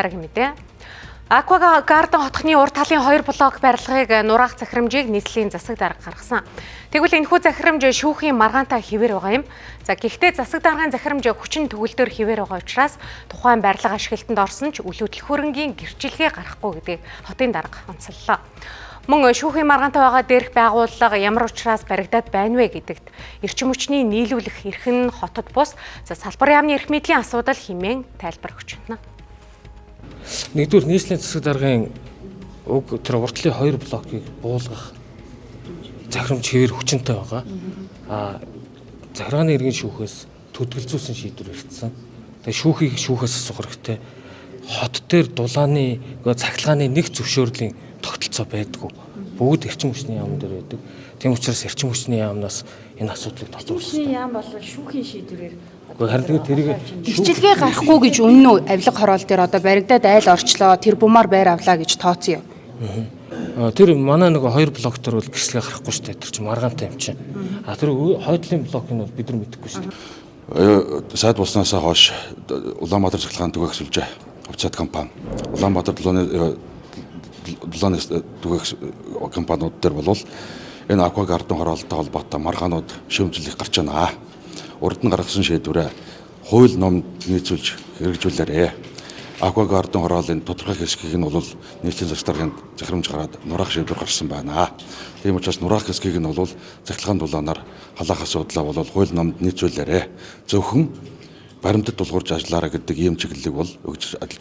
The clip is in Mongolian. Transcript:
Дараагийн мэдээ. Аквагарден хотхны урд талын 2 блок барилгыг нураах захирамжийг нийслэлийн засаг дарга гаргасан. Тэгвэл энэхүү захирамж шүүхийн маргаантай хэвээр байгаа юм. За гэхдээ засаг даргын захирамж хүчин төгөлдөр хэвээр байгаа учраас тухайн барилга ашиглалтанд орсон ч үл хөдлөхөөрөнгийн гэрчилгээ гарахгүй гэдгийг хотын дарга онцоллоо. Мөн шүүхийн маргаантай байгаа дээрх байгууллага ямар учраас баригдаад байна вэ гэдэгт эрчим хүчний нийлүүлэх эрх нь хотод бус салбар яамны эрх мэдлийн асуудал хэмээн тайлбар өгч байна. Нэгдүгээр нийслэлийн засаг даргын уг тэр урт талын 2 блокийг буулгах захирамж хэвээр хүчинтэй байгаа. Захиргааны иргэн шүүхээс төдөлзүүлсэн шийдвэр ирсэн. Тэгээ шүүхийг шүүхээс асуух хэрэгтэй. Хот дээр дулааны цахилгааны нэг зөвшөөрлийн тогтолцоо байдгүй. Бүгд эрчим хүчний яам дээр байдаг. Тийм учраас эрчим хүчний яамнаас энэ асуудлыг тооцоолсон. Шүүхийн яам бол шүүхийн шийдвэрээр харин тэрийг гэрчилгээ гарахгүй гэж үнэн үү? Авилга хороол дээр одоо баригдаад айл орчлоо, тэр бумаар байр авлаа гэж тооцсон юм. Тэр манай нэг 2 блок төр бол гэрчлэгээ гарахгүй шүү дээ. Тэр чинь маргаантай юм чинь. Тэр хойдлын блокийг бол бид нар мэдэхгүй шүү дээ. Сайд болсноос хойш Улаанбаатар цахилгаан түгээх сүлжээ хувьцаат компани Улаанбаатар дулааны түгээх компаниуд дээр бол энэ аквагарден хороолтой холбоотой маргаанууд шүүмжлэх гарч байна. Урд нь гаргасан шийдвэрээ хууль номд нийцүүлж хэрэгжүүлээрэй. Аквагарден хороолын тодорхой хэсгийг нь бол нийслэлийн засаг даргын захирамж гараад нураах шийдвэр гаргасан байна. Тийм учраас нураах хэсгийг нь бол цахилгаан дулаанаар халаах асуудлаа бол хууль номд нийцүүлээрэй. Зөвхөн баримтад тулгуурж ажиллаарай гэдэг ийм чиглэлийг бол өгж ажиллаж